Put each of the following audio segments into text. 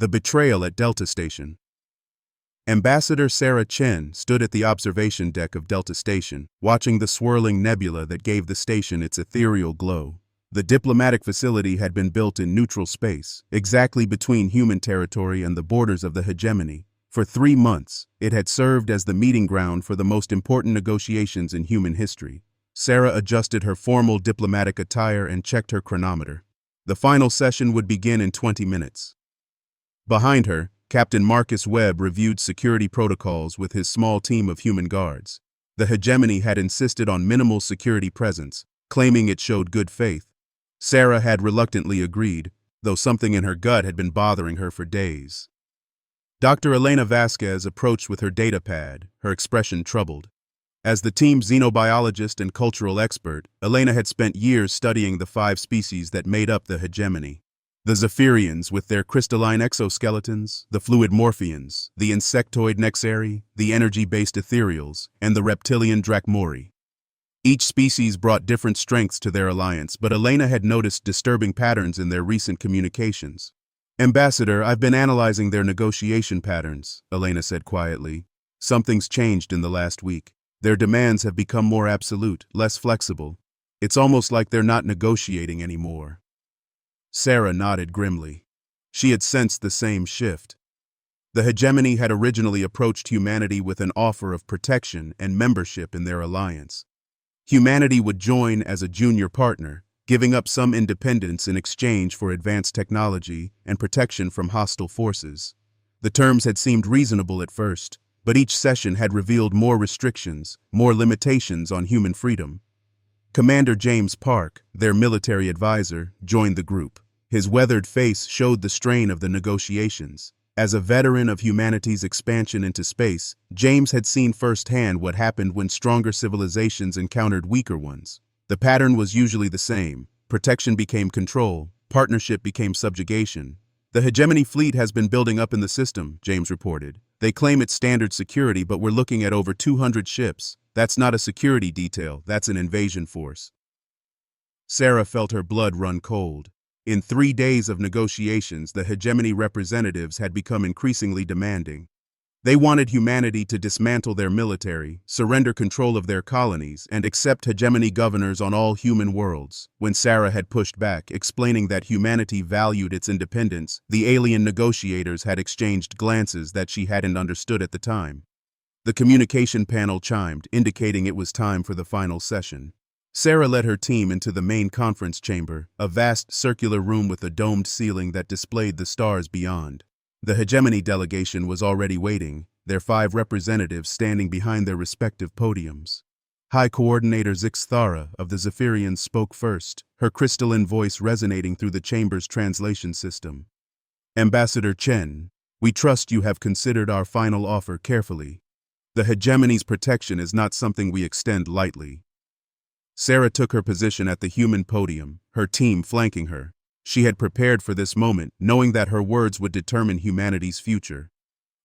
The betrayal at Delta Station. Ambassador Sarah Chen stood at the observation deck of Delta Station, watching the swirling nebula that gave the station its ethereal glow. The diplomatic facility had been built in neutral space, exactly between human territory and the borders of the hegemony. For 3 months, it had served as the meeting ground for the most important negotiations in human history. Sarah adjusted her formal diplomatic attire and checked her chronometer. The final session would begin in 20 minutes. Behind her, Captain Marcus Webb reviewed security protocols with his small team of human guards. The hegemony had insisted on minimal security presence, claiming it showed good faith. Sarah had reluctantly agreed, though something in her gut had been bothering her for days. Dr. Elena Vasquez approached with her data pad, her expression troubled. As the team's xenobiologist and cultural expert, Elena had spent years studying the 5 species that made up the hegemony. The Zephyrians with their crystalline exoskeletons, the fluid Morphians, the insectoid Nexari, the energy-based ethereals, and the reptilian Drachmori. Each species brought different strengths to their alliance, but Elena had noticed disturbing patterns in their recent communications. "Ambassador, I've been analyzing their negotiation patterns," Elena said quietly. "Something's changed in the last week. Their demands have become more absolute, less flexible. It's almost like they're not negotiating anymore." Sarah nodded grimly. She had sensed the same shift. The hegemony had originally approached humanity with an offer of protection and membership in their alliance. Humanity would join as a junior partner, giving up some independence in exchange for advanced technology and protection from hostile forces. The terms had seemed reasonable at first, but each session had revealed more restrictions, more limitations on human freedom. Commander James Park, their military advisor, joined the group. His weathered face showed the strain of the negotiations. As a veteran of humanity's expansion into space, James had seen firsthand what happened when stronger civilizations encountered weaker ones. The pattern was usually the same. Protection became control, partnership became subjugation. "The hegemony fleet has been building up in the system," James reported. "They claim it's standard security, but we're looking at over 200 ships. That's not a security detail, that's an invasion force." Sarah felt her blood run cold. In 3 days of negotiations, the hegemony representatives had become increasingly demanding. They wanted humanity to dismantle their military, surrender control of their colonies, and accept hegemony governors on all human worlds. When Sarah had pushed back, explaining that humanity valued its independence, the alien negotiators had exchanged glances that she hadn't understood at the time. The communication panel chimed, indicating it was time for the final session. Sarah led her team into the main conference chamber, a vast circular room with a domed ceiling that displayed the stars beyond. The hegemony delegation was already waiting, their 5 representatives standing behind their respective podiums. High Coordinator Zixthara of the Zephyrians spoke first, her crystalline voice resonating through the chamber's translation system. "Ambassador Chen, we trust you have considered our final offer carefully. The hegemony's protection is not something we extend lightly." Sarah took her position at the human podium, her team flanking her. She had prepared for this moment, knowing that her words would determine humanity's future.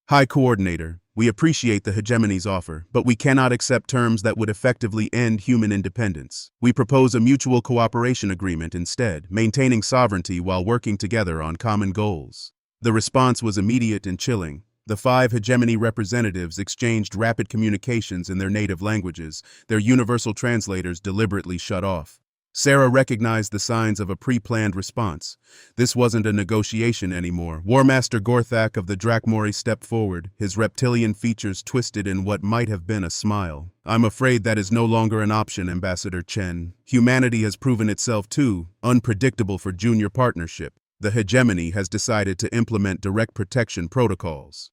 "High Coordinator, we appreciate the hegemony's offer, but we cannot accept terms that would effectively end human independence. We propose a mutual cooperation agreement instead, maintaining sovereignty while working together on common goals." The response was immediate and chilling. The 5 hegemony representatives exchanged rapid communications in their native languages, their universal translators deliberately shut off. Sarah recognized the signs of a pre-planned response. This wasn't a negotiation anymore. War Master Gorthak of the Drachmori stepped forward, his reptilian features twisted in what might have been a smile. "I'm afraid that is no longer an option, Ambassador Chen. Humanity has proven itself too unpredictable for junior partnership. The hegemony has decided to implement direct protection protocols."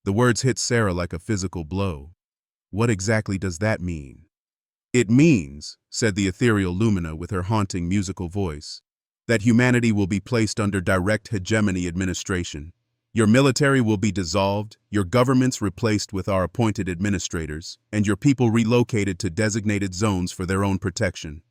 The words hit Sarah like a physical blow. What exactly does that mean? "It means," said the ethereal Lumina with her haunting musical voice, "that humanity will be placed under direct hegemony administration. Your military will be dissolved, your governments replaced with our appointed administrators, and your people relocated to designated zones for their own protection."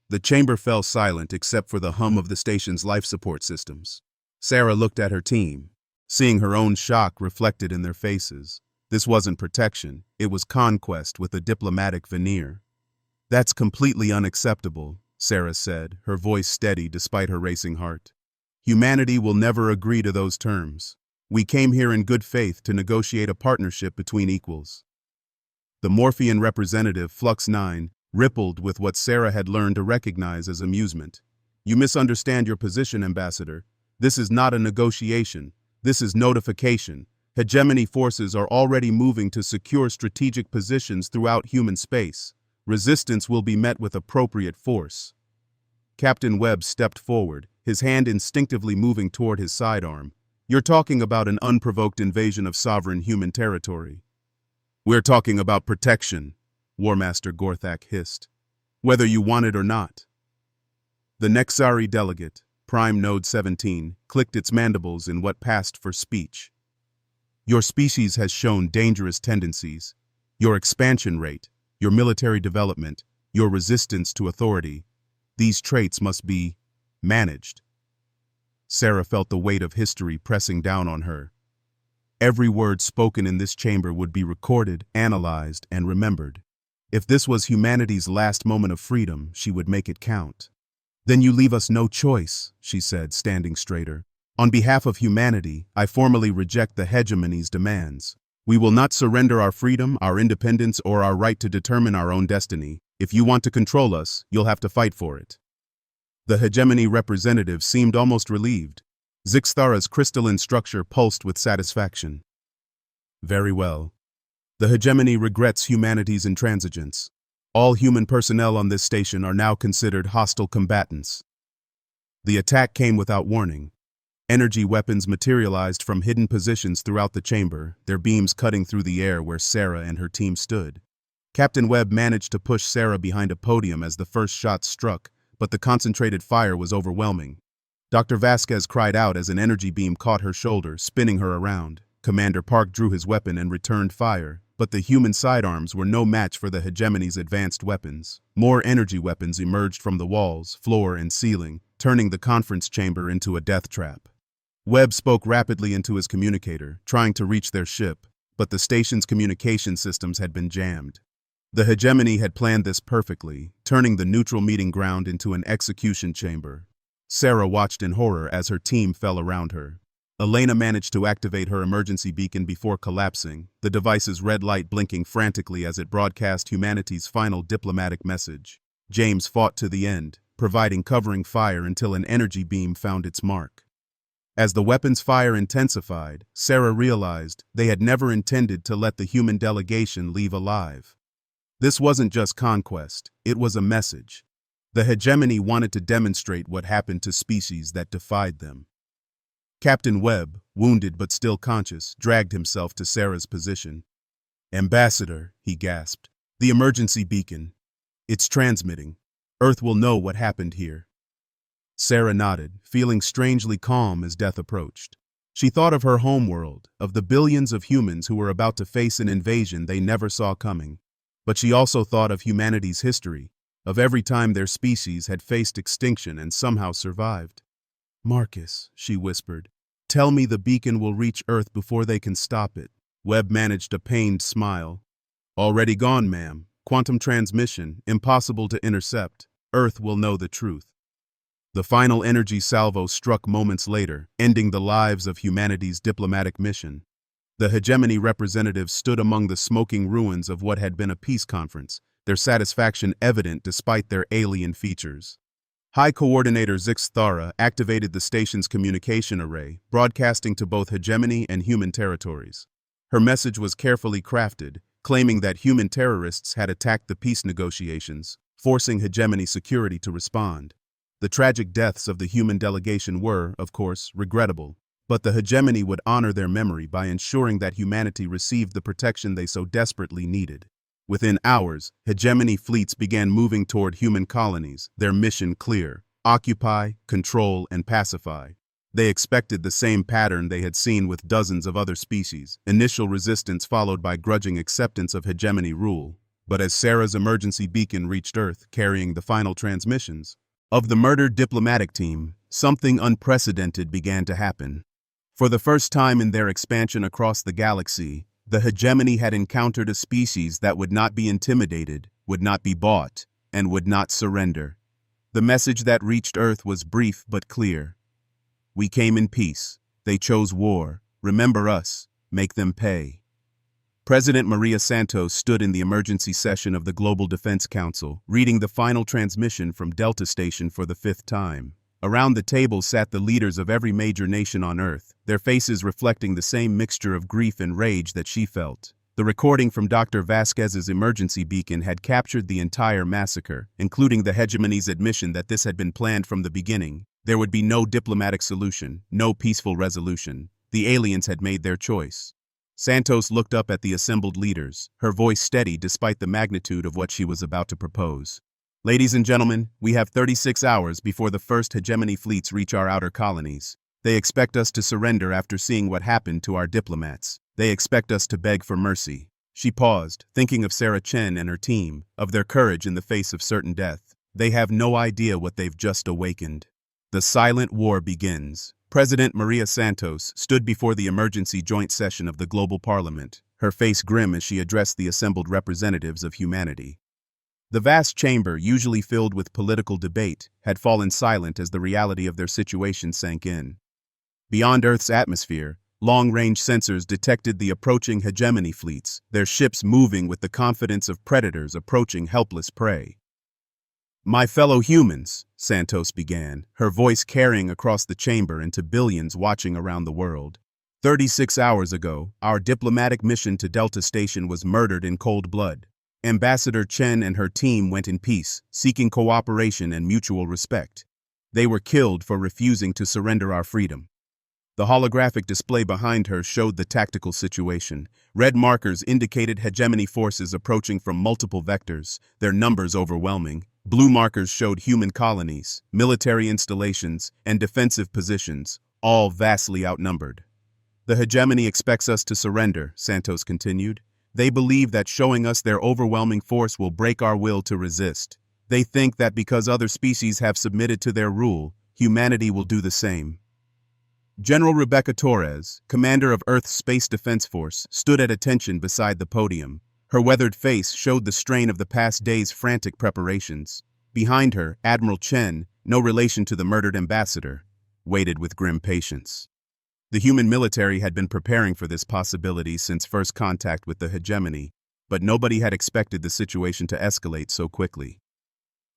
The chamber fell silent except for the hum of the station's life support systems. Sarah looked at her team, seeing her own shock reflected in their faces. This wasn't protection, it was conquest with a diplomatic veneer. "That's completely unacceptable," Sarah said, her voice steady despite her racing heart. Humanity will never agree to those terms. We came here in good faith to negotiate a partnership between equals. The Morphean representative, Flux 9, rippled with what Sarah had learned to recognize as amusement. You misunderstand your position, Ambassador. This is not a negotiation. This is notification. Hegemony forces are already moving to secure strategic positions throughout human space. Resistance will be met with appropriate force. Captain Webb stepped forward, his hand instinctively moving toward his sidearm. You're talking about an unprovoked invasion of sovereign human territory. We're talking about protection, War Master Gorthak hissed. Whether you want it or not. The Nexari delegate, Prime Node 17, clicked its mandibles in what passed for speech. Your species has shown dangerous tendencies. Your expansion rate, your military development, your resistance to authority. These traits must be managed. Sarah felt the weight of history pressing down on her. Every word spoken in this chamber would be recorded, analyzed, and remembered. If this was humanity's last moment of freedom, she would make it count. Then you leave us no choice, she said, standing straighter. On behalf of humanity, I formally reject the hegemony's demands. We will not surrender our freedom, our independence, or our right to determine our own destiny. If you want to control us, you'll have to fight for it. The hegemony representative seemed almost relieved. Zixthara's crystalline structure pulsed with satisfaction. Very well. The hegemony regrets humanity's intransigence. All human personnel on this station are now considered hostile combatants. The attack came without warning. Energy weapons materialized from hidden positions throughout the chamber, their beams cutting through the air where Sarah and her team stood. Captain Webb managed to push Sarah behind a podium as the first shot struck, but the concentrated fire was overwhelming. Dr. Vasquez cried out as an energy beam caught her shoulder, spinning her around. Commander Park drew his weapon and returned fire, but the human sidearms were no match for the hegemony's advanced weapons. More energy weapons emerged from the walls, floor, and ceiling, turning the conference chamber into a death trap. Webb spoke rapidly into his communicator, trying to reach their ship, but the station's communication systems had been jammed. The hegemony had planned this perfectly, turning the neutral meeting ground into an execution chamber. Sarah watched in horror as her team fell around her. Elena managed to activate her emergency beacon before collapsing, the device's red light blinking frantically as it broadcast humanity's final diplomatic message. James fought to the end, providing covering fire until an energy beam found its mark. As the weapon's fire intensified, Sarah realized they had never intended to let the human delegation leave alive. This wasn't just conquest, it was a message. The hegemony wanted to demonstrate what happened to species that defied them. Captain Webb, wounded but still conscious, dragged himself to Sarah's position. Ambassador, he gasped. The emergency beacon. It's transmitting. Earth will know what happened here. Sarah nodded, feeling strangely calm as death approached. She thought of her homeworld, of the billions of humans who were about to face an invasion they never saw coming. But she also thought of humanity's history, of every time their species had faced extinction and somehow survived. Marcus, she whispered, tell me the beacon will reach Earth before they can stop it. Webb managed a pained smile. Already gone, ma'am. Quantum transmission, impossible to intercept. Earth will know the truth. The final energy salvo struck moments later, ending the lives of humanity's diplomatic mission. The hegemony representatives stood among the smoking ruins of what had been a peace conference, their satisfaction evident despite their alien features. High Coordinator Zixthara activated the station's communication array, broadcasting to both hegemony and human territories. Her message was carefully crafted, claiming that human terrorists had attacked the peace negotiations, forcing hegemony security to respond. The tragic deaths of the human delegation were, of course, regrettable, but the hegemony would honor their memory by ensuring that humanity received the protection they so desperately needed. Within hours, hegemony fleets began moving toward human colonies, their mission clear: occupy, control, and pacify. They expected the same pattern they had seen with dozens of other species, initial resistance followed by grudging acceptance of hegemony rule. But as Sarah's emergency beacon reached Earth, carrying the final transmissions of the murdered diplomatic team, something unprecedented began to happen. For the first time in their expansion across the galaxy, the hegemony had encountered a species that would not be intimidated, would not be bought, and would not surrender. The message that reached Earth was brief but clear. We came in peace. They chose war. Remember us. Make them pay. President Maria Santos stood in the emergency session of the Global Defense Council, reading the final transmission from Delta Station for the 5th time. Around the table sat the leaders of every major nation on Earth, their faces reflecting the same mixture of grief and rage that she felt. The recording from Dr. Vasquez's emergency beacon had captured the entire massacre, including the hegemony's admission that this had been planned from the beginning. There would be no diplomatic solution, no peaceful resolution. The aliens had made their choice. Santos looked up at the assembled leaders, her voice steady despite the magnitude of what she was about to propose. Ladies and gentlemen, we have 36 hours before the first hegemony fleets reach our outer colonies. They expect us to surrender after seeing what happened to our diplomats. They expect us to beg for mercy. She paused, thinking of Sarah Chen and her team, of their courage in the face of certain death. They have no idea what they've just awakened. The silent war begins. President Maria Santos stood before the emergency joint session of the Global Parliament, her face grim as she addressed the assembled representatives of humanity. The vast chamber, usually filled with political debate, had fallen silent as the reality of their situation sank in. Beyond Earth's atmosphere, long-range sensors detected the approaching hegemony fleets, their ships moving with the confidence of predators approaching helpless prey. My fellow humans, Santos began, her voice carrying across the chamber and to billions watching around the world. 36 hours ago, our diplomatic mission to Delta Station was murdered in cold blood. Ambassador Chen and her team went in peace, seeking cooperation and mutual respect. They were killed for refusing to surrender our freedom. The holographic display behind her showed the tactical situation. Red markers indicated hegemony forces approaching from multiple vectors, their numbers overwhelming. Blue markers showed human colonies, military installations, and defensive positions, all vastly outnumbered. The hegemony expects us to surrender, Santos continued. They believe that showing us their overwhelming force will break our will to resist. They think that because other species have submitted to their rule, humanity will do the same. General Rebecca Torres, commander of Earth's Space Defense Force, stood at attention beside the podium. Her weathered face showed the strain of the past day's frantic preparations. Behind her, Admiral Chen, no relation to the murdered ambassador, waited with grim patience. The human military had been preparing for this possibility since first contact with the hegemony, but nobody had expected the situation to escalate so quickly.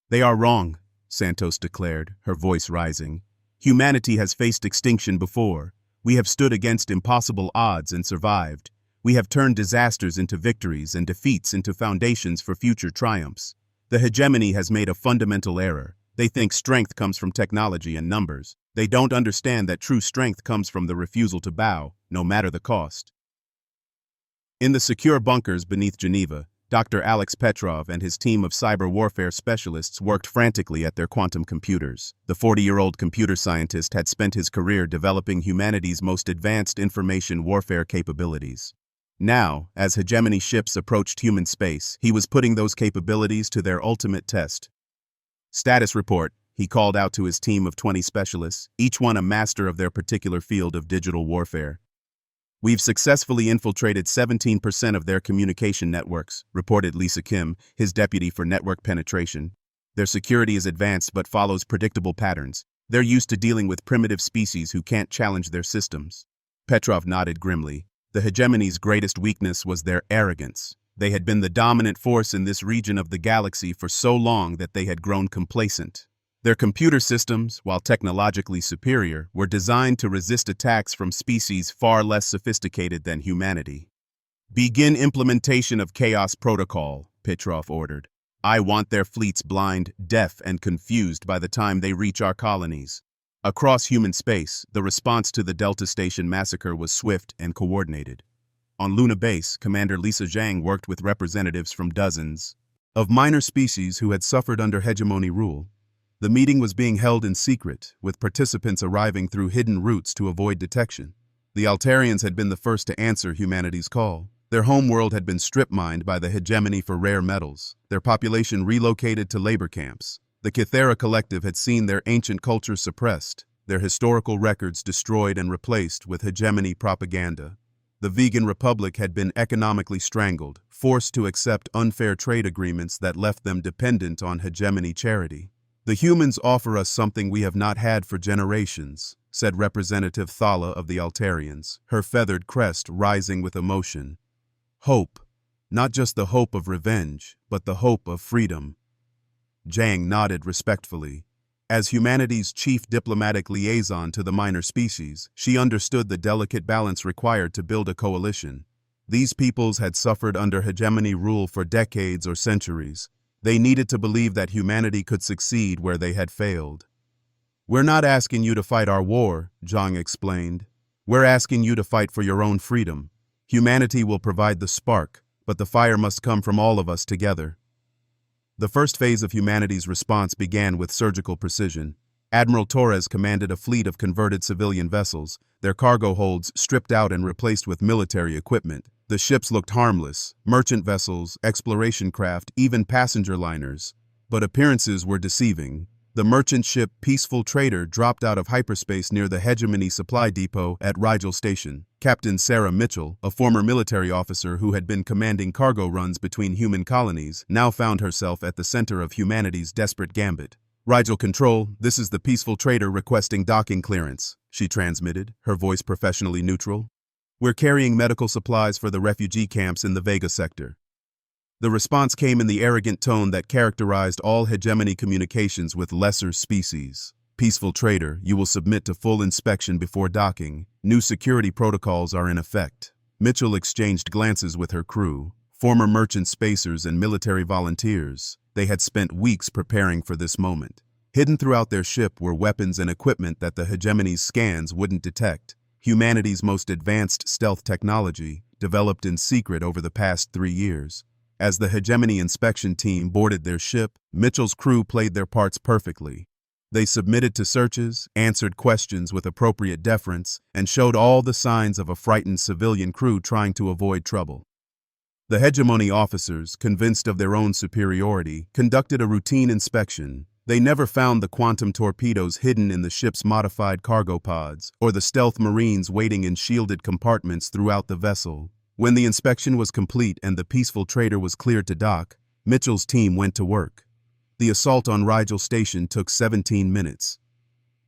They are wrong, Santos declared, her voice rising. Humanity has faced extinction before. We have stood against impossible odds and survived. We have turned disasters into victories and defeats into foundations for future triumphs. The hegemony has made a fundamental error. They think strength comes from technology and numbers. They don't understand that true strength comes from the refusal to bow, no matter the cost. In the secure bunkers beneath Geneva, Dr. Alex Petrov and his team of cyber warfare specialists worked frantically at their quantum computers. The 40-year-old computer scientist had spent his career developing humanity's most advanced information warfare capabilities. Now, as hegemony ships approached human space, he was putting those capabilities to their ultimate test. Status report, he called out to his team of 20 specialists, each one a master of their particular field of digital warfare. We've successfully infiltrated 17% of their communication networks, reported Lisa Kim, his deputy for network penetration. Their security is advanced but follows predictable patterns. They're used to dealing with primitive species who can't challenge their systems. Petrov nodded grimly. The hegemony's greatest weakness was their arrogance. They had been the dominant force in this region of the galaxy for so long that they had grown complacent. Their computer systems, while technologically superior, were designed to resist attacks from species far less sophisticated than humanity. Begin implementation of Chaos Protocol, Petrov ordered. I want their fleets blind, deaf, and confused by the time they reach our colonies. Across human space, the response to the Delta Station massacre was swift and coordinated. On Luna Base, Commander Lisa Zhang worked with representatives from dozens of minor species who had suffered under hegemony rule. The meeting was being held in secret, with participants arriving through hidden routes to avoid detection. The Altarians had been the first to answer humanity's call. Their homeworld had been strip-mined by the hegemony for rare metals, their population relocated to labor camps. The Kythera Collective had seen their ancient culture suppressed, their historical records destroyed and replaced with hegemony propaganda. The Vegan Republic had been economically strangled, forced to accept unfair trade agreements that left them dependent on hegemony charity. The humans offer us something we have not had for generations, said Representative Thala of the Altarians, her feathered crest rising with emotion. Hope. Not just the hope of revenge, but the hope of freedom. Jang nodded respectfully. As humanity's chief diplomatic liaison to the minor species, she understood the delicate balance required to build a coalition. These peoples had suffered under hegemony rule for decades or centuries. They needed to believe that humanity could succeed where they had failed. "We're not asking you to fight our war," Zhang explained. "We're asking you to fight for your own freedom. Humanity will provide the spark, but the fire must come from all of us together." The first phase of humanity's response began with surgical precision. Admiral Torres commanded a fleet of converted civilian vessels, their cargo holds stripped out and replaced with military equipment. The ships looked harmless, merchant vessels, exploration craft, even passenger liners. But appearances were deceiving. The merchant ship Peaceful Trader dropped out of hyperspace near the Hegemony Supply Depot at Rigel Station. Captain Sarah Mitchell, a former military officer who had been commanding cargo runs between human colonies, now found herself at the center of humanity's desperate gambit. "Rigel Control, this is the Peaceful Trader requesting docking clearance," she transmitted, her voice professionally neutral. "We're carrying medical supplies for the refugee camps in the Vega sector." The response came in the arrogant tone that characterized all hegemony communications with lesser species. "Peaceful Trader, you will submit to full inspection before docking. New security protocols are in effect." Mitchell exchanged glances with her crew, former merchant spacers and military volunteers. They had spent weeks preparing for this moment. Hidden throughout their ship were weapons and equipment that the hegemony's scans wouldn't detect. Humanity's most advanced stealth technology, developed in secret over the past 3 years. As the hegemony inspection team boarded their ship, Mitchell's crew played their parts perfectly. They submitted to searches, answered questions with appropriate deference, and showed all the signs of a frightened civilian crew trying to avoid trouble. The hegemony officers, convinced of their own superiority, conducted a routine inspection. They never found the quantum torpedoes hidden in the ship's modified cargo pods, or the stealth marines waiting in shielded compartments throughout the vessel. When the inspection was complete and the Peaceful Trader was cleared to dock, Mitchell's team went to work. The assault on Rigel Station took 17 minutes.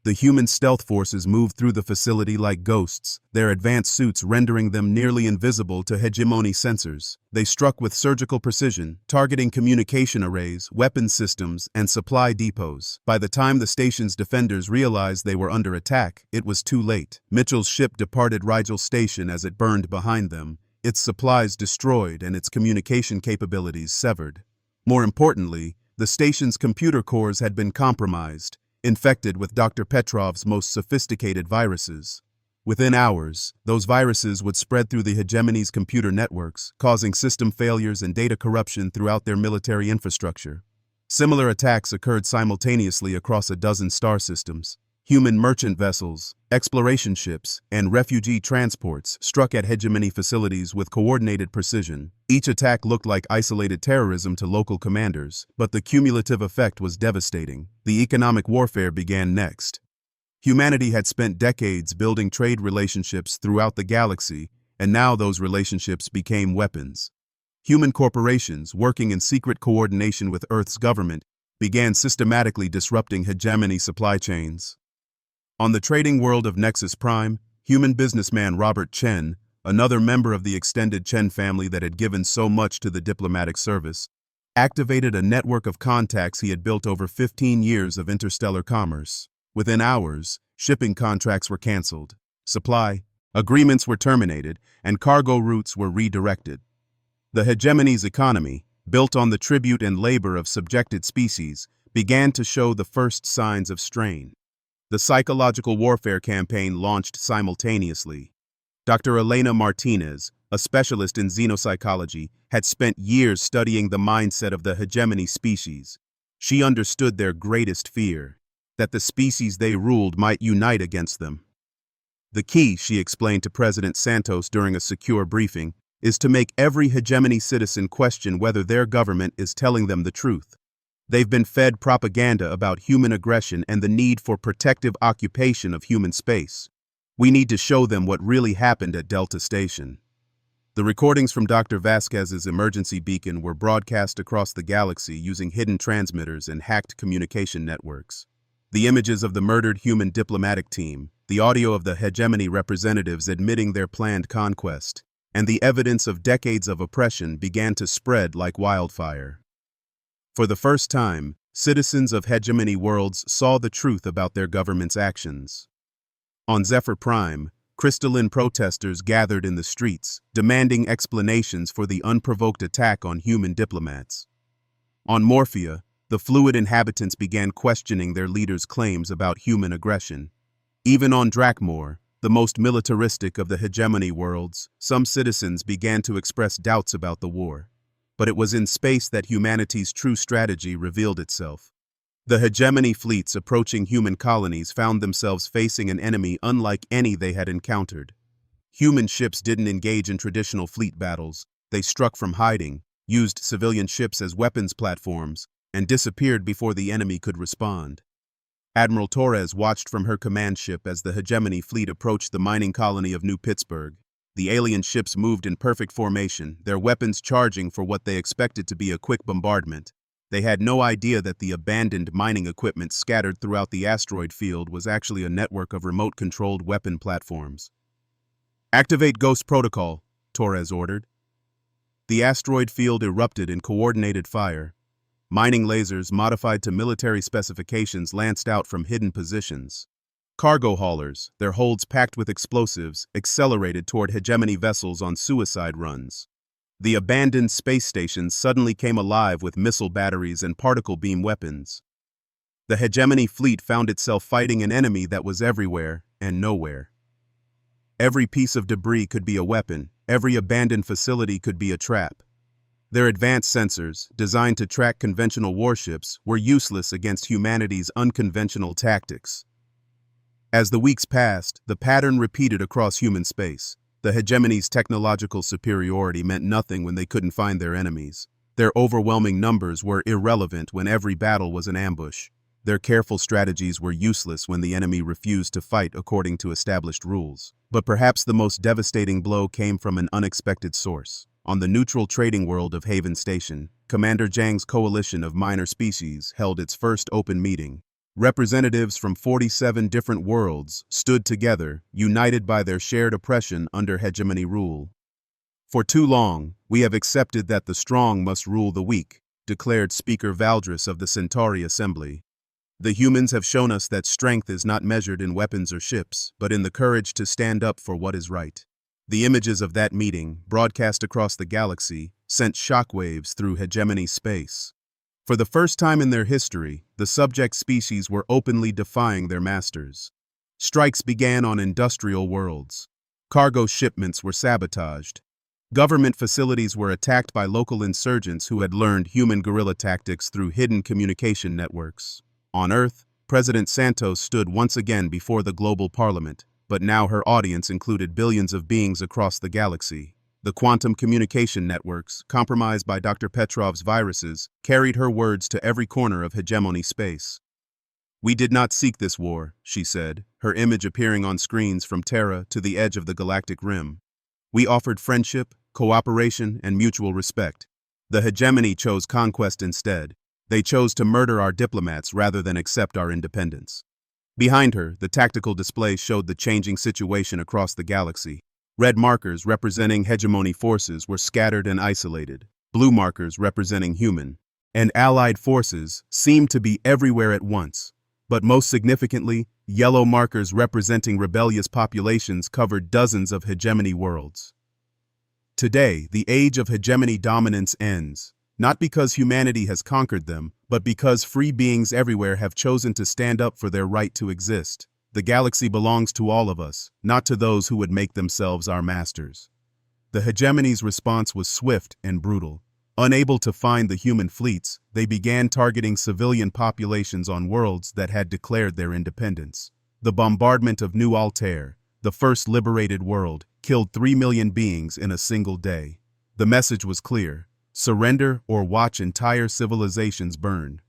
The human stealth forces moved through the facility like ghosts, their advanced suits rendering them nearly invisible to hegemony sensors. They struck with surgical precision, targeting communication arrays, weapons systems, and supply depots. By the time the station's defenders realized they were under attack, it was too late. Mitchell's ship departed Rigel Station as it burned behind them, its supplies destroyed and its communication capabilities severed. More importantly, the station's computer cores had been compromised, infected with Dr. Petrov's most sophisticated viruses. Within hours, those viruses would spread through the hegemony's computer networks, causing system failures and data corruption throughout their military infrastructure. Similar attacks occurred simultaneously across a dozen star systems. Human merchant vessels, exploration ships, and refugee transports struck at hegemony facilities with coordinated precision. Each attack looked like isolated terrorism to local commanders, but the cumulative effect was devastating. The economic warfare began next. Humanity had spent decades building trade relationships throughout the galaxy, and now those relationships became weapons. Human corporations, working in secret coordination with Earth's government, began systematically disrupting hegemony supply chains. On the trading world of Nexus Prime, human businessman Robert Chen, another member of the extended Chen family that had given so much to the diplomatic service, activated a network of contacts he had built over 15 years of interstellar commerce. Within hours, shipping contracts were canceled, supply agreements were terminated, and cargo routes were redirected. The hegemony's economy, built on the tribute and labor of subjected species, began to show the first signs of strain. The psychological warfare campaign launched simultaneously. Dr. Elena Martinez, a specialist in xenopsychology, had spent years studying the mindset of the hegemony species. She understood their greatest fear, that the species they ruled might unite against them. The key, she explained to President Santos during a secure briefing, is to make every hegemony citizen question whether their government is telling them the truth. They've been fed propaganda about human aggression and the need for protective occupation of human space. We need to show them what really happened at Delta Station. The recordings from Dr. Vasquez's emergency beacon were broadcast across the galaxy using hidden transmitters and hacked communication networks. The images of the murdered human diplomatic team, the audio of the hegemony representatives admitting their planned conquest, and the evidence of decades of oppression began to spread like wildfire. For the first time, citizens of hegemony worlds saw the truth about their government's actions. On Zephyr Prime, crystalline protesters gathered in the streets, demanding explanations for the unprovoked attack on human diplomats. On Morphea, the fluid inhabitants began questioning their leaders' claims about human aggression. Even on Drakmor, the most militaristic of the hegemony worlds, some citizens began to express doubts about the war. But it was in space that humanity's true strategy revealed itself. The hegemony fleets approaching human colonies found themselves facing an enemy unlike any they had encountered. Human ships didn't engage in traditional fleet battles. They struck from hiding, used civilian ships as weapons platforms, and disappeared before the enemy could respond. Admiral Torres watched from her command ship as the hegemony fleet approached the mining colony of New Pittsburgh. The alien ships moved in perfect formation, their weapons charging for what they expected to be a quick bombardment. They had no idea that the abandoned mining equipment scattered throughout the asteroid field was actually a network of remote-controlled weapon platforms. "Activate Ghost Protocol," Torres ordered. The asteroid field erupted in coordinated fire. Mining lasers modified to military specifications lanced out from hidden positions. Cargo haulers, their holds packed with explosives, accelerated toward hegemony vessels on suicide runs. The abandoned space stations suddenly came alive with missile batteries and particle beam weapons. The hegemony fleet found itself fighting an enemy that was everywhere and nowhere. Every piece of debris could be a weapon, every abandoned facility could be a trap. Their advanced sensors, designed to track conventional warships, were useless against humanity's unconventional tactics. As the weeks passed, the pattern repeated across human space. The hegemony's technological superiority meant nothing when they couldn't find their enemies. Their overwhelming numbers were irrelevant when every battle was an ambush. Their careful strategies were useless when the enemy refused to fight according to established rules. But perhaps the most devastating blow came from an unexpected source. On the neutral trading world of Haven Station, Commander Zhang's coalition of minor species held its first open meeting. Representatives from 47 different worlds stood together, united by their shared oppression under hegemony rule. "For too long, we have accepted that the strong must rule the weak," declared Speaker Valdris of the Centauri Assembly. "The humans have shown us that strength is not measured in weapons or ships, but in the courage to stand up for what is right." The images of that meeting, broadcast across the galaxy, sent shockwaves through hegemony space. For the first time in their history, the subject species were openly defying their masters. Strikes began on industrial worlds. Cargo shipments were sabotaged. Government facilities were attacked by local insurgents who had learned human guerrilla tactics through hidden communication networks. On Earth, President Santos stood once again before the global parliament, but now her audience included billions of beings across the galaxy. The quantum communication networks, compromised by Dr. Petrov's viruses, carried her words to every corner of hegemony space. "We did not seek this war," she said, her image appearing on screens from Terra to the edge of the galactic rim. "We offered friendship, cooperation, and mutual respect. The hegemony chose conquest instead. They chose to murder our diplomats rather than accept our independence." Behind her, the tactical display showed the changing situation across the galaxy. Red markers representing hegemony forces were scattered and isolated. Blue markers representing human and allied forces seemed to be everywhere at once. But most significantly, yellow markers representing rebellious populations covered dozens of hegemony worlds. Today, the age of hegemony dominance ends, not because humanity has conquered them, but because free beings everywhere have chosen to stand up for their right to exist. The galaxy belongs to all of us, not to those who would make themselves our masters. The hegemony's response was swift and brutal. Unable to find the human fleets, they began targeting civilian populations on worlds that had declared their independence. The bombardment of New Altair, the first liberated world, killed 3 million beings in a single day. The message was clear: surrender or watch entire civilizations burn.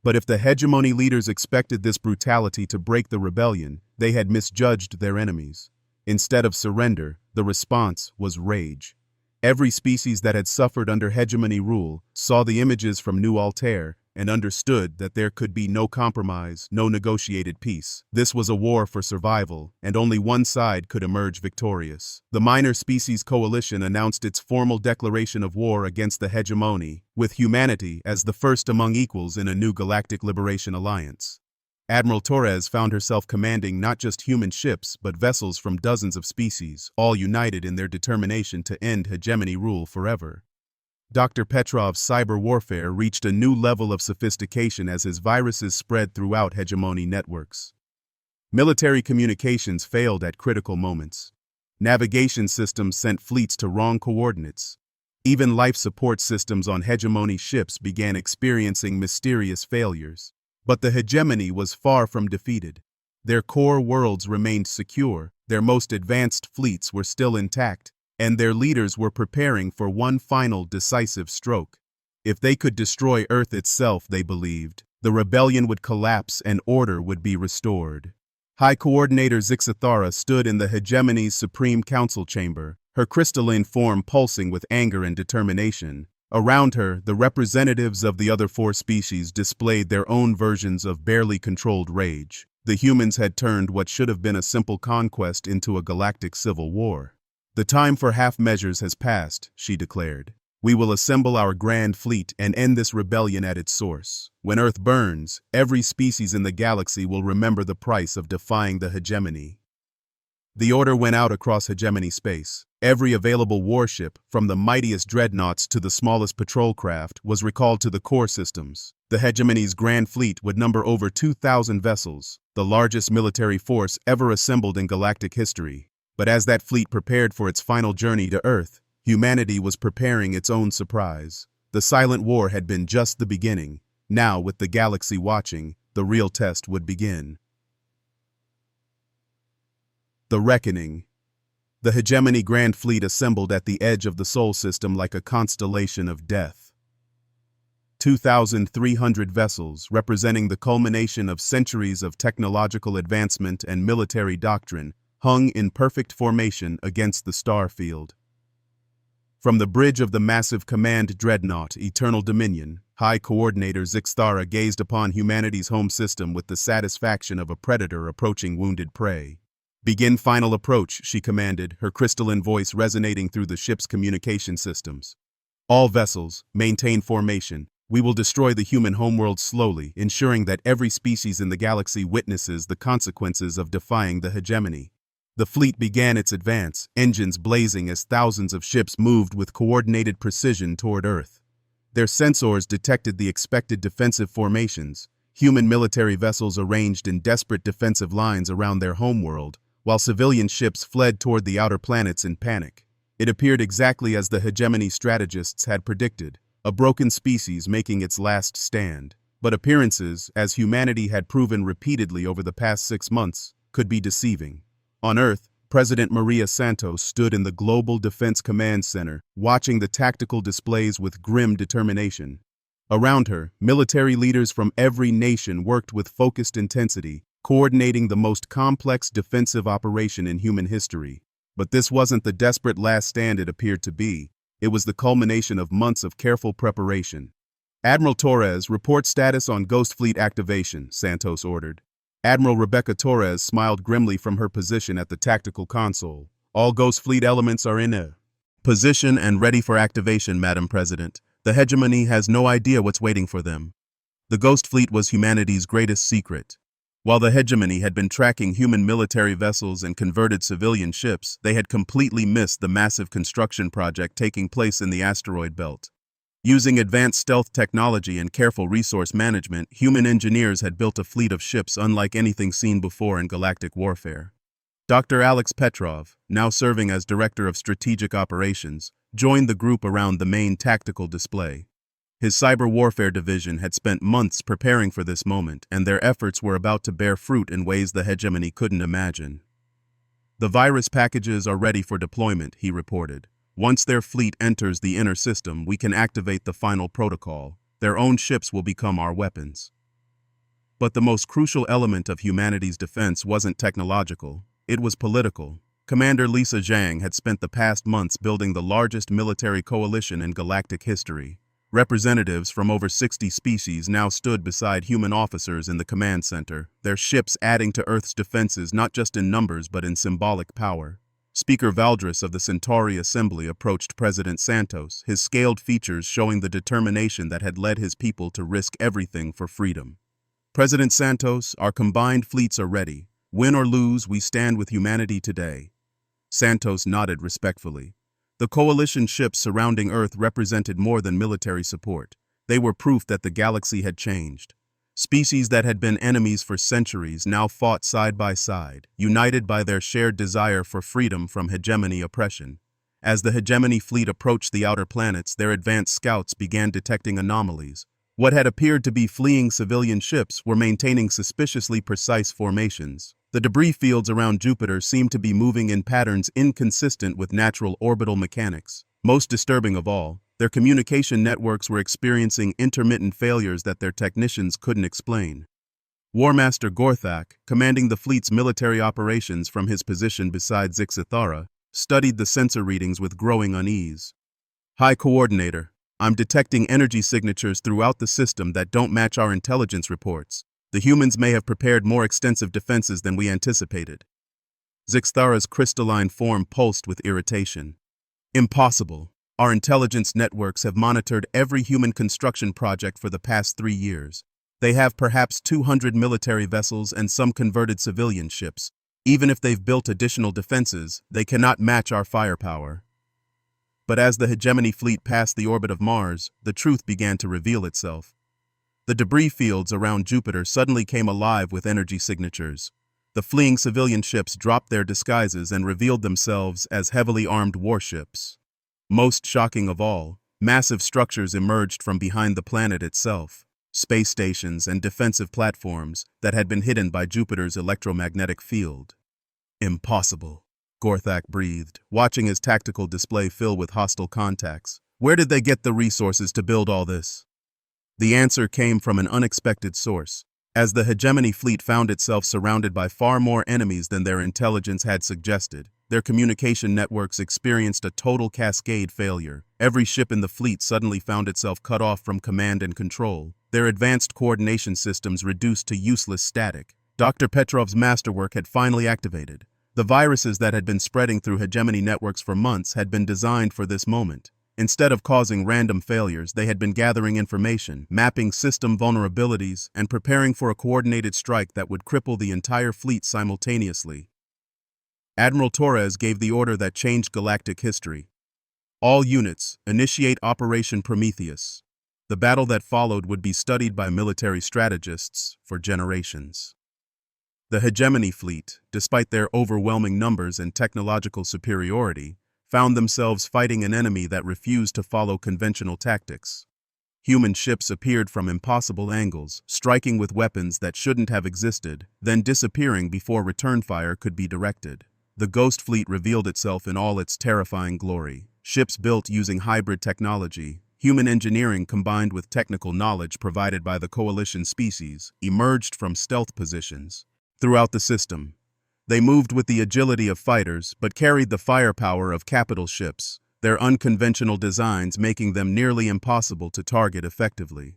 But if the hegemony leaders expected this brutality to break the rebellion, they had misjudged their enemies. Instead of surrender, the response was rage. Every species that had suffered under hegemony rule saw the images from New Altair and understood that there could be no compromise, no negotiated peace. This was a war for survival, and only one side could emerge victorious. The Minor Species Coalition announced its formal declaration of war against the hegemony, with humanity as the first among equals in a new galactic liberation alliance. Admiral Torres found herself commanding not just human ships but vessels from dozens of species, all united in their determination to end hegemony rule forever. Dr. Petrov's cyber warfare reached a new level of sophistication as his viruses spread throughout hegemony networks. Military communications failed at critical moments. Navigation systems sent fleets to wrong coordinates. Even life support systems on hegemony ships began experiencing mysterious failures. But the hegemony was far from defeated. Their core worlds remained secure, their most advanced fleets were still intact, and their leaders were preparing for one final decisive stroke. If they could destroy Earth itself, they believed, the rebellion would collapse and order would be restored. High Coordinator Zixathara stood in the hegemony's Supreme Council chamber, her crystalline form pulsing with anger and determination. Around her, the representatives of the other four species displayed their own versions of barely controlled rage. The humans had turned what should have been a simple conquest into a galactic civil war. "The time for half measures has passed," she declared. "We will assemble our grand fleet and end this rebellion at its source. When Earth burns, every species in the galaxy will remember the price of defying the hegemony." The order went out across hegemony space. Every available warship, from the mightiest dreadnoughts to the smallest patrol craft, was recalled to the core systems. The hegemony's grand fleet would number over 2,000 vessels, the largest military force ever assembled in galactic history. But as that fleet prepared for its final journey to Earth, humanity was preparing its own surprise. The silent war had been just the beginning. Now, with the galaxy watching, the real test would begin. The Reckoning. The hegemony Grand Fleet assembled at the edge of the Sol system like a constellation of death. 2,300 vessels, representing the culmination of centuries of technological advancement and military doctrine, hung in perfect formation against the star field. From the bridge of the massive command dreadnought, Eternal Dominion, High Coordinator Zixthara gazed upon humanity's home system with the satisfaction of a predator approaching wounded prey. "Begin final approach," she commanded, her crystalline voice resonating through the ship's communication systems. "All vessels, maintain formation. We will destroy the human homeworld slowly, ensuring that every species in the galaxy witnesses the consequences of defying the hegemony." The fleet began its advance, engines blazing as thousands of ships moved with coordinated precision toward Earth. Their sensors detected the expected defensive formations, human military vessels arranged in desperate defensive lines around their homeworld, while civilian ships fled toward the outer planets in panic. It appeared exactly as the hegemony strategists had predicted, a broken species making its last stand. But appearances, as humanity had proven repeatedly over the past 6 months, could be deceiving. On Earth, President Maria Santos stood in the Global Defense Command Center, watching the tactical displays with grim determination. Around her, military leaders from every nation worked with focused intensity, coordinating the most complex defensive operation in human history. But this wasn't the desperate last stand it appeared to be. It was the culmination of months of careful preparation. "Admiral Torres, report status on Ghost Fleet activation," Santos ordered. Admiral Rebecca Torres smiled grimly from her position at the tactical console. "All Ghost Fleet elements are in a position and ready for activation, Madam President. The hegemony has no idea what's waiting for them." The Ghost Fleet was humanity's greatest secret. While the hegemony had been tracking human military vessels and converted civilian ships, they had completely missed the massive construction project taking place in the asteroid belt. Using advanced stealth technology and careful resource management, human engineers had built a fleet of ships unlike anything seen before in galactic warfare. Dr. Alex Petrov, now serving as Director of Strategic Operations, joined the group around the main tactical display. His cyber warfare division had spent months preparing for this moment, and their efforts were about to bear fruit in ways the hegemony couldn't imagine. "The virus packages are ready for deployment," he reported. "Once their fleet enters the inner system, we can activate the final protocol. Their own ships will become our weapons." But the most crucial element of humanity's defense wasn't technological, it was political. Commander Lisa Zhang had spent the past months building the largest military coalition in galactic history. Representatives from over 60 species now stood beside human officers in the command center, their ships adding to Earth's defenses not just in numbers but in symbolic power. Speaker Valdris of the Centauri Assembly approached President Santos, his scaled features showing the determination that had led his people to risk everything for freedom. President Santos, our combined fleets are ready. Win or lose, we stand with humanity today. Santos nodded respectfully. The coalition ships surrounding Earth represented more than military support. They were proof that the galaxy had changed. Species that had been enemies for centuries now fought side by side, united by their shared desire for freedom from hegemony oppression. As the hegemony fleet approached the outer planets, their advanced scouts began detecting anomalies. What had appeared to be fleeing civilian ships were maintaining suspiciously precise formations. The debris fields around Jupiter seemed to be moving in patterns inconsistent with natural orbital mechanics. Most disturbing of all, their communication networks were experiencing intermittent failures that their technicians couldn't explain. War Master Gorthak, commanding the fleet's military operations from his position beside Zixithara, studied the sensor readings with growing unease. High Coordinator, I'm detecting energy signatures throughout the system that don't match our intelligence reports. The humans may have prepared more extensive defenses than we anticipated. Zixithara's crystalline form pulsed with irritation. Impossible. Our intelligence networks have monitored every human construction project for the past 3 years. They have perhaps 200 military vessels and some converted civilian ships. Even if they've built additional defenses, they cannot match our firepower. But as the hegemony fleet passed the orbit of Mars, the truth began to reveal itself. The debris fields around Jupiter suddenly came alive with energy signatures. The fleeing civilian ships dropped their disguises and revealed themselves as heavily armed warships. Most shocking of all, massive structures emerged from behind the planet itself, space stations and defensive platforms that had been hidden by Jupiter's electromagnetic field. Impossible, Gorthak breathed, watching his tactical display fill with hostile contacts. Where did they get the resources to build all this? The answer came from an unexpected source. As the hegemony fleet found itself surrounded by far more enemies than their intelligence had suggested, their communication networks experienced a total cascade failure. Every ship in the fleet suddenly found itself cut off from command and control, their advanced coordination systems reduced to useless static. Dr. Petrov's masterwork had finally activated. The viruses that had been spreading through hegemony networks for months had been designed for this moment. Instead of causing random failures, they had been gathering information, mapping system vulnerabilities, and preparing for a coordinated strike that would cripple the entire fleet simultaneously. Admiral Torres gave the order that changed galactic history. All units, initiate Operation Prometheus. The battle that followed would be studied by military strategists for generations. The hegemony fleet, despite their overwhelming numbers and technological superiority, found themselves fighting an enemy that refused to follow conventional tactics. Human ships appeared from impossible angles, striking with weapons that shouldn't have existed, then disappearing before return fire could be directed. The Ghost Fleet revealed itself in all its terrifying glory. Ships built using hybrid technology, human engineering combined with technical knowledge provided by the coalition species, emerged from stealth positions. Throughout the system, they moved with the agility of fighters but carried the firepower of capital ships, their unconventional designs making them nearly impossible to target effectively.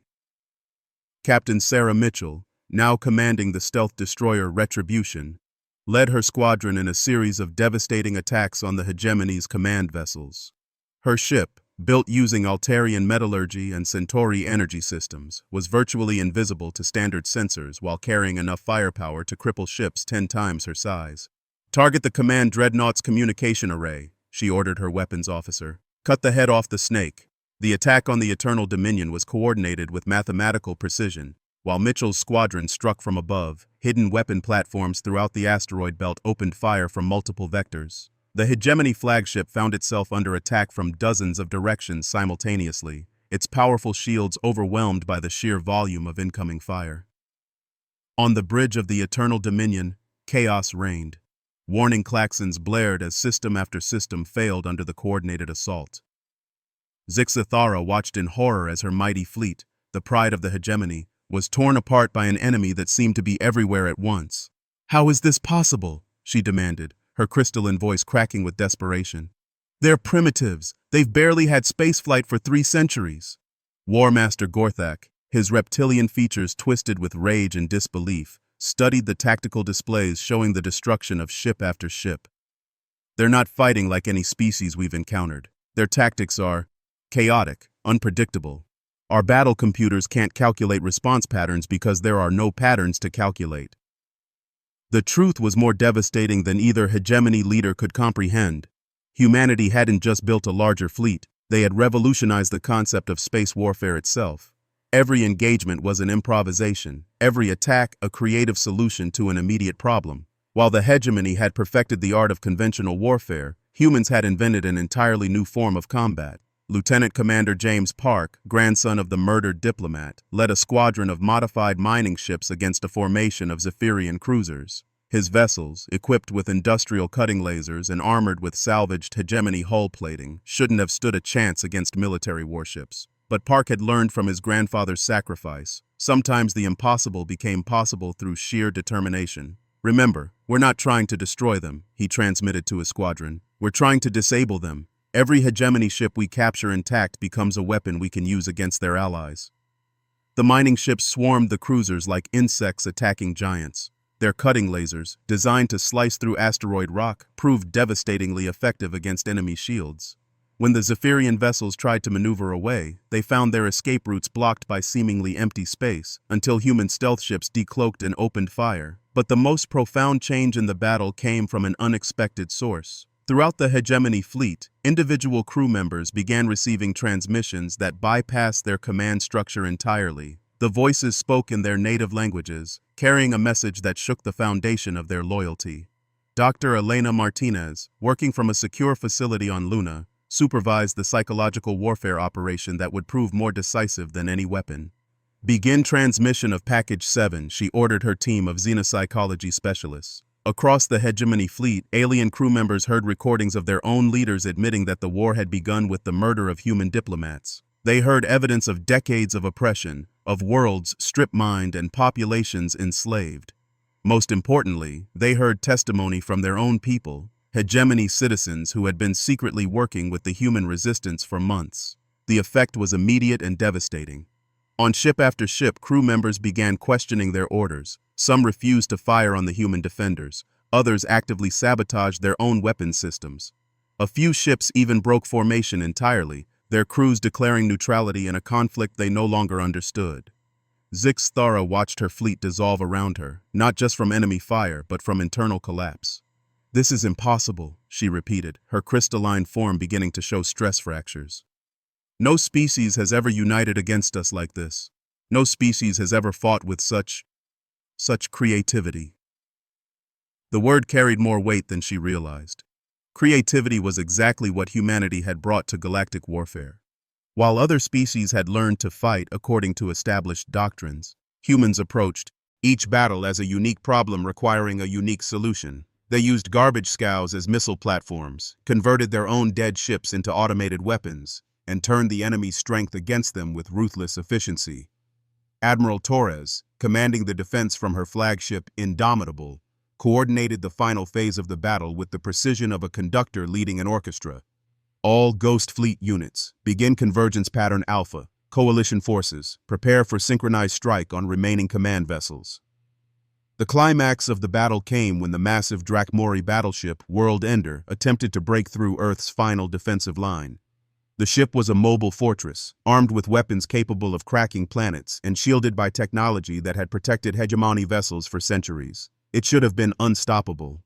Captain Sarah Mitchell, now commanding the stealth destroyer Retribution, led her squadron in a series of devastating attacks on the hegemony's command vessels. Her ship, built using Altarian metallurgy and Centauri energy systems, was virtually invisible to standard sensors while carrying enough firepower to cripple ships 10 times her size. Target the command dreadnought's communication array, she ordered her weapons officer. Cut the head off the snake. The attack on the Eternal Dominion was coordinated with mathematical precision. While Mitchell's squadron struck from above, hidden weapon platforms throughout the asteroid belt opened fire from multiple vectors. The hegemony flagship found itself under attack from dozens of directions simultaneously, its powerful shields overwhelmed by the sheer volume of incoming fire. On the bridge of the Eternal Dominion, chaos reigned. Warning klaxons blared as system after system failed under the coordinated assault. Zixithara watched in horror as her mighty fleet, the pride of the hegemony, was torn apart by an enemy that seemed to be everywhere at once. "How is this possible?" she demanded, her crystalline voice cracking with desperation. "They're primitives. They've barely had spaceflight for 3 centuries. War Master Gorthak, his reptilian features twisted with rage and disbelief, studied the tactical displays showing the destruction of ship after ship. They're not fighting like any species we've encountered. Their tactics are chaotic, unpredictable. Our battle computers can't calculate response patterns because there are no patterns to calculate. The truth was more devastating than either hegemony leader could comprehend. Humanity hadn't just built a larger fleet, they had revolutionized the concept of space warfare itself. Every engagement was an improvisation, every attack a creative solution to an immediate problem. While the hegemony had perfected the art of conventional warfare, humans had invented an entirely new form of combat. Lieutenant Commander James Park, grandson of the murdered Diplomat, led a squadron of modified mining ships against a formation of Zephyrian cruisers. His vessels, equipped with industrial cutting lasers and armored with salvaged hegemony hull plating, shouldn't have stood a chance against military warships. But Park had learned from his grandfather's sacrifice. Sometimes the impossible became possible through sheer determination. "Remember, we're not trying to destroy them," he transmitted to his squadron. "We're trying to disable them. Every hegemony ship we capture intact becomes a weapon we can use against their allies." The mining ships swarmed the cruisers like insects attacking giants. Their cutting lasers, designed to slice through asteroid rock, proved devastatingly effective against enemy shields. When the Zephyrian vessels tried to maneuver away, they found their escape routes blocked by seemingly empty space, until human stealth ships decloaked and opened fire. But the most profound change in the battle came from an unexpected source. Throughout the hegemony fleet, individual crew members began receiving transmissions that bypassed their command structure entirely. The voices spoke in their native languages, carrying a message that shook the foundation of their loyalty. Dr. Elena Martinez, working from a secure facility on Luna, supervised the psychological warfare operation that would prove more decisive than any weapon. "Begin transmission of Package 7, she ordered her team of xenopsychology specialists. Across the hegemony fleet, alien crew members heard recordings of their own leaders admitting that the war had begun with the murder of human diplomats. They heard evidence of decades of oppression, of worlds strip-mined and populations enslaved. Most importantly, they heard testimony from their own people, hegemony citizens who had been secretly working with the human resistance for months. The effect was immediate and devastating. On ship after ship, crew members began questioning their orders. Some refused to fire on the human defenders. Others actively sabotaged their own weapon systems. A few ships even broke formation entirely, their crews declaring neutrality in a conflict they no longer understood. Zix Thara watched her fleet dissolve around her, not just from enemy fire, but from internal collapse. "This is impossible," she repeated, her crystalline form beginning to show stress fractures. "No species has ever united against us like this. No species has ever fought with such creativity." The word carried more weight than she realized. Creativity was exactly what humanity had brought to galactic warfare. While other species had learned to fight according to established doctrines, humans approached each battle as a unique problem requiring a unique solution. They used garbage scows as missile platforms, converted their own dead ships into automated weapons, and turned the enemy's strength against them with ruthless efficiency. Admiral Torres, commanding the defense from her flagship Indomitable, coordinated the final phase of the battle with the precision of a conductor leading an orchestra. "All Ghost Fleet units, begin convergence pattern Alpha. Coalition forces, prepare for synchronized strike on remaining command vessels." The climax of the battle came when the massive Drakmori battleship, World Ender, attempted to break through Earth's final defensive line. The ship was a mobile fortress, armed with weapons capable of cracking planets and shielded by technology that had protected hegemony vessels for centuries. It should have been unstoppable.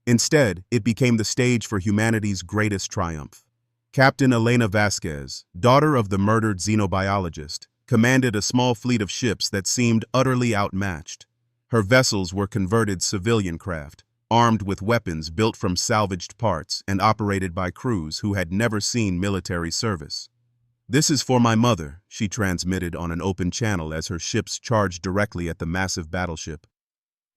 Instead, it became the stage for humanity's greatest triumph. Captain Elena Vasquez, daughter of the murdered xenobiologist, commanded a small fleet of ships that seemed utterly outmatched. Her vessels were converted civilian craft, armed with weapons built from salvaged parts and operated by crews who had never seen military service. "This is for my mother," she transmitted on an open channel as her ships charged directly at the massive battleship.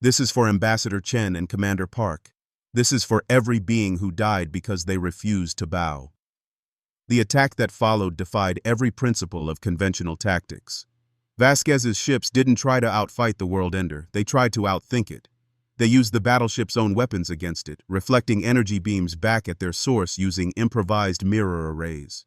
"This is for Ambassador Chen and Commander Park. This is for every being who died because they refused to bow." The attack that followed defied every principle of conventional tactics. Vasquez's ships didn't try to outfight the World Ender, they tried to outthink it. They used the battleship's own weapons against it, reflecting energy beams back at their source using improvised mirror arrays.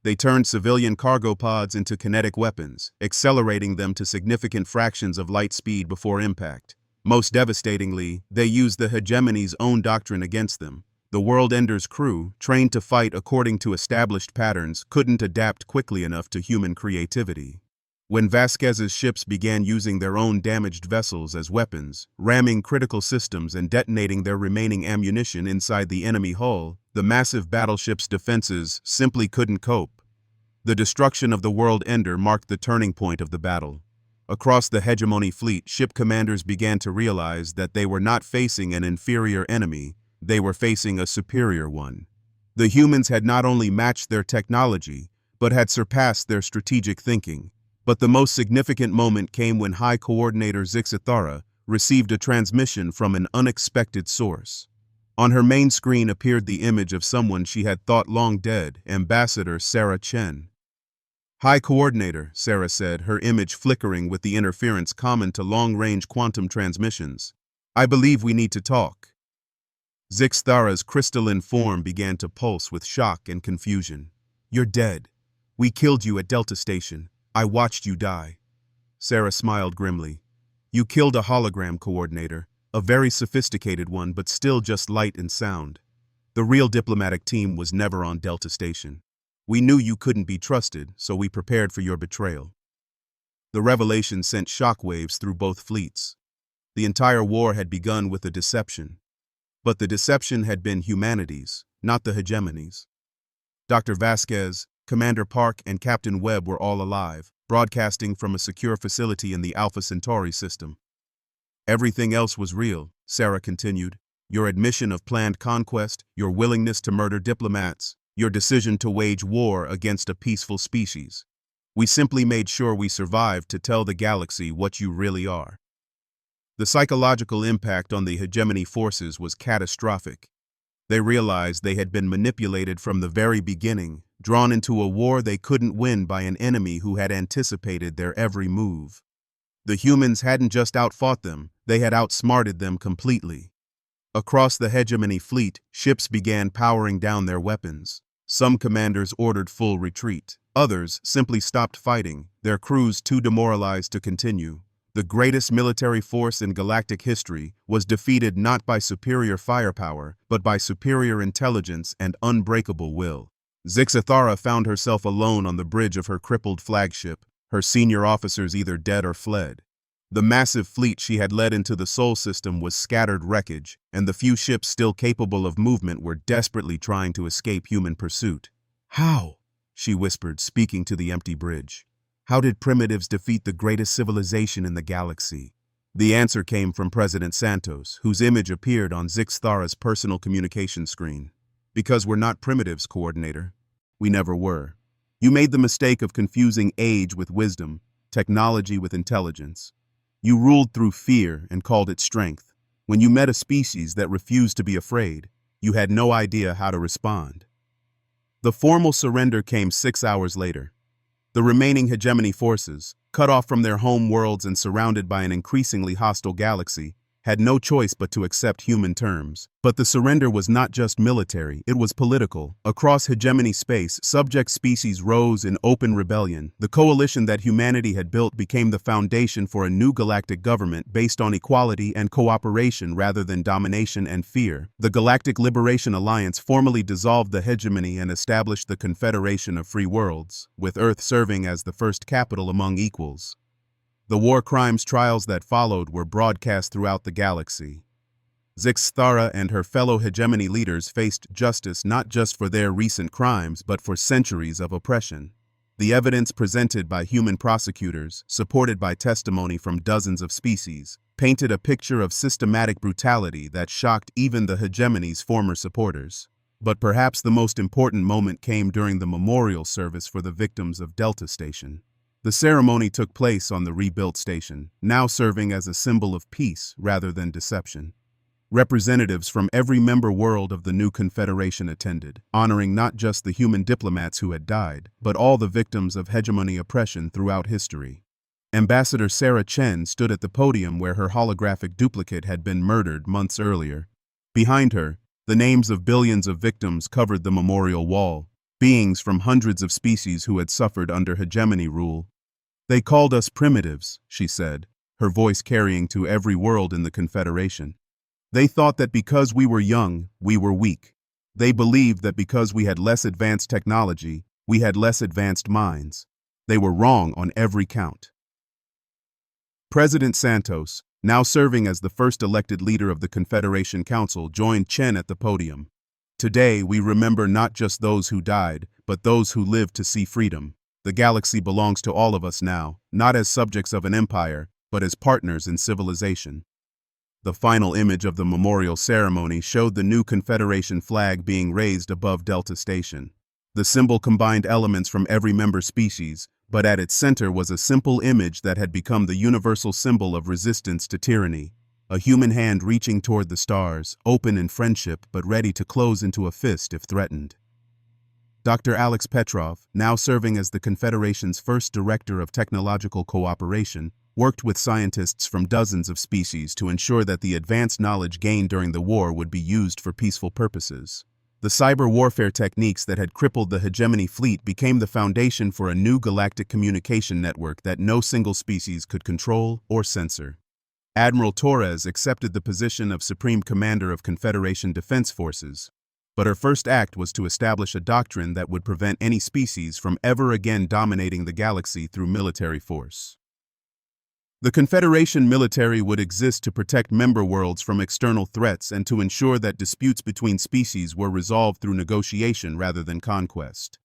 They turned civilian cargo pods into kinetic weapons, accelerating them to significant fractions of light speed before impact. Most devastatingly, they used the hegemony's own doctrine against them. The World Ender's crew, trained to fight according to established patterns, couldn't adapt quickly enough to human creativity. When Vasquez's ships began using their own damaged vessels as weapons, ramming critical systems and detonating their remaining ammunition inside the enemy hull, the massive battleship's defenses simply couldn't cope. The destruction of the World Ender marked the turning point of the battle. Across the hegemony fleet, ship commanders began to realize that they were not facing an inferior enemy, they were facing a superior one. The humans had not only matched their technology, but had surpassed their strategic thinking. But the most significant moment came when High Coordinator Zixithara received a transmission from an unexpected source. On her main screen appeared the image of someone she had thought long dead, Ambassador Sarah Chen. "High Coordinator," Sarah said, her image flickering with the interference common to long-range quantum transmissions. "I believe we need to talk." Zixithara's crystalline form began to pulse with shock and confusion. "You're dead. We killed you at Delta Station. I watched you die." Sarah smiled grimly. "You killed a hologram, Coordinator, a very sophisticated one, but still just light and sound. The real diplomatic team was never on Delta Station. We knew you couldn't be trusted, so we prepared for your betrayal." The revelation sent shockwaves through both fleets. The entire war had begun with a deception. But the deception had been humanity's, not the hegemony's. Dr. Vasquez, Commander Park, and Captain Webb were all alive, broadcasting from a secure facility in the Alpha Centauri system. "Everything else was real," Sarah continued. "Your admission of planned conquest, your willingness to murder diplomats, your decision to wage war against a peaceful species. We simply made sure we survived to tell the galaxy what you really are." The psychological impact on the hegemony forces was catastrophic. They realized they had been manipulated from the very beginning, drawn into a war they couldn't win by an enemy who had anticipated their every move. The humans hadn't just outfought them, they had outsmarted them completely. Across the hegemony fleet, ships began powering down their weapons. Some commanders ordered full retreat. Others simply stopped fighting, their crews too demoralized to continue. The greatest military force in galactic history was defeated not by superior firepower, but by superior intelligence and unbreakable will. Zixithara found herself alone on the bridge of her crippled flagship, her senior officers either dead or fled. The massive fleet she had led into the Sol system was scattered wreckage, and the few ships still capable of movement were desperately trying to escape human pursuit. "How?" she whispered, speaking to the empty bridge. "How did primitives defeat the greatest civilization in the galaxy?" The answer came from President Santos, whose image appeared on Zixithara's personal communication screen. "Because we're not primitives, Coordinator. We never were. You made the mistake of confusing age with wisdom, technology with intelligence. You ruled through fear and called it strength. When you met a species that refused to be afraid, you had no idea how to respond." The formal surrender came 6 hours later. The remaining hegemony forces, cut off from their home worlds and surrounded by an increasingly hostile galaxy, had no choice but to accept human terms. But the surrender was not just military, it was political. Across hegemony space, subject species rose in open rebellion. The coalition that humanity had built became the foundation for a new galactic government based on equality and cooperation rather than domination and fear. The Galactic Liberation Alliance formally dissolved the hegemony and established the Confederation of Free Worlds, with Earth serving as the first capital among equals. The war crimes trials that followed were broadcast throughout the galaxy. Zixithara and her fellow hegemony leaders faced justice not just for their recent crimes but for centuries of oppression. The evidence presented by human prosecutors, supported by testimony from dozens of species, painted a picture of systematic brutality that shocked even the hegemony's former supporters. But perhaps the most important moment came during the memorial service for the victims of Delta Station. The ceremony took place on the rebuilt station, now serving as a symbol of peace rather than deception. Representatives from every member world of the new Confederation attended, honoring not just the human diplomats who had died, but all the victims of hegemony oppression throughout history. Ambassador Sarah Chen stood at the podium where her holographic duplicate had been murdered months earlier. Behind her, the names of billions of victims covered the memorial wall, beings from hundreds of species who had suffered under hegemony rule. They called us primitives, she said, her voice carrying to every world in the Confederation. They thought that because we were young, we were weak. They believed that because we had less advanced technology, we had less advanced minds. They were wrong on every count. President Santos, now serving as the first elected leader of the Confederation Council, joined Chen at the podium. Today, we remember not just those who died, but those who lived to see freedom. The galaxy belongs to all of us now, not as subjects of an empire, but as partners in civilization. The final image of the memorial ceremony showed the new Confederation flag being raised above Delta Station. The symbol combined elements from every member species, but at its center was a simple image that had become the universal symbol of resistance to tyranny. A human hand reaching toward the stars, open in friendship but ready to close into a fist if threatened. Dr. Alex Petrov, now serving as the Confederation's first director of technological cooperation, worked with scientists from dozens of species to ensure that the advanced knowledge gained during the war would be used for peaceful purposes. The cyber warfare techniques that had crippled the hegemony fleet became the foundation for a new galactic communication network that no single species could control or censor. Admiral Torres accepted the position of Supreme Commander of Confederation Defense Forces, but her first act was to establish a doctrine that would prevent any species from ever again dominating the galaxy through military force. The Confederation military would exist to protect member worlds from external threats and to ensure that disputes between species were resolved through negotiation rather than conquest.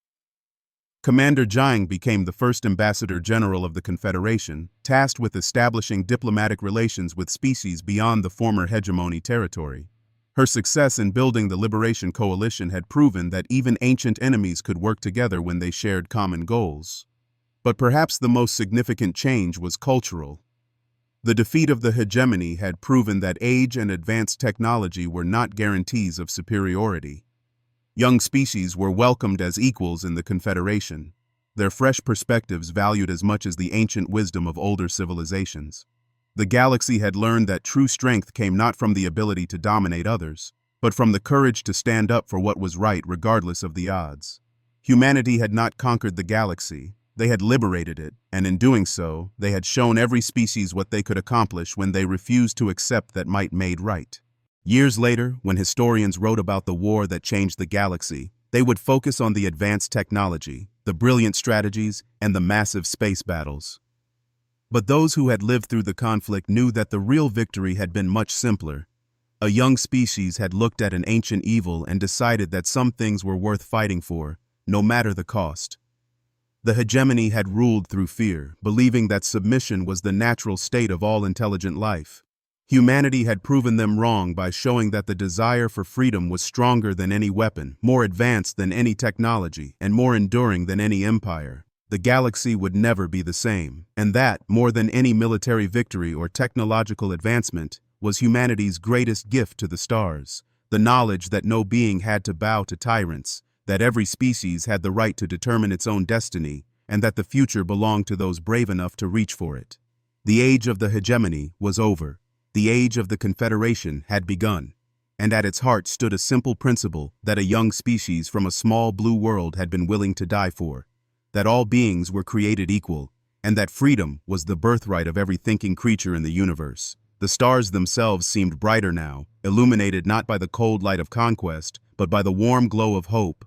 Commander Jiang became the first Ambassador General of the Confederation, tasked with establishing diplomatic relations with species beyond the former hegemony territory. Her success in building the Liberation Coalition had proven that even ancient enemies could work together when they shared common goals. But perhaps the most significant change was cultural. The defeat of the hegemony had proven that age and advanced technology were not guarantees of superiority. Young species were welcomed as equals in the Confederation, their fresh perspectives valued as much as the ancient wisdom of older civilizations. The galaxy had learned that true strength came not from the ability to dominate others, but from the courage to stand up for what was right regardless of the odds. Humanity had not conquered the galaxy, they had liberated it, and in doing so, they had shown every species what they could accomplish when they refused to accept that might made right. Years later, when historians wrote about the war that changed the galaxy, they would focus on the advanced technology, the brilliant strategies, and the massive space battles. But those who had lived through the conflict knew that the real victory had been much simpler. A young species had looked at an ancient evil and decided that some things were worth fighting for, no matter the cost. The hegemony had ruled through fear, believing that submission was the natural state of all intelligent life. Humanity had proven them wrong by showing that the desire for freedom was stronger than any weapon, more advanced than any technology, and more enduring than any empire. The galaxy would never be the same, and that, more than any military victory or technological advancement, was humanity's greatest gift to the stars, the knowledge that no being had to bow to tyrants, that every species had the right to determine its own destiny, and that the future belonged to those brave enough to reach for it. The age of the hegemony was over. The age of the Confederation had begun, and at its heart stood a simple principle that a young species from a small blue world had been willing to die for, that all beings were created equal, and that freedom was the birthright of every thinking creature in the universe. The stars themselves seemed brighter now, illuminated not by the cold light of conquest, but by the warm glow of hope.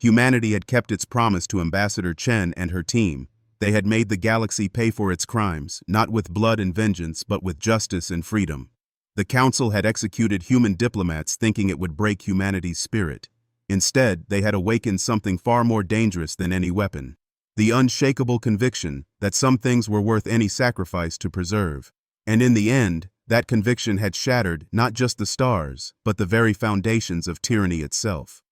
Humanity had kept its promise to Ambassador Chen and her team. They had made the galaxy pay for its crimes, not with blood and vengeance, but with justice and freedom. The Council had executed human diplomats thinking it would break humanity's spirit. Instead, they had awakened something far more dangerous than any weapon. The unshakable conviction that some things were worth any sacrifice to preserve. And in the end, that conviction had shattered not just the stars, but the very foundations of tyranny itself.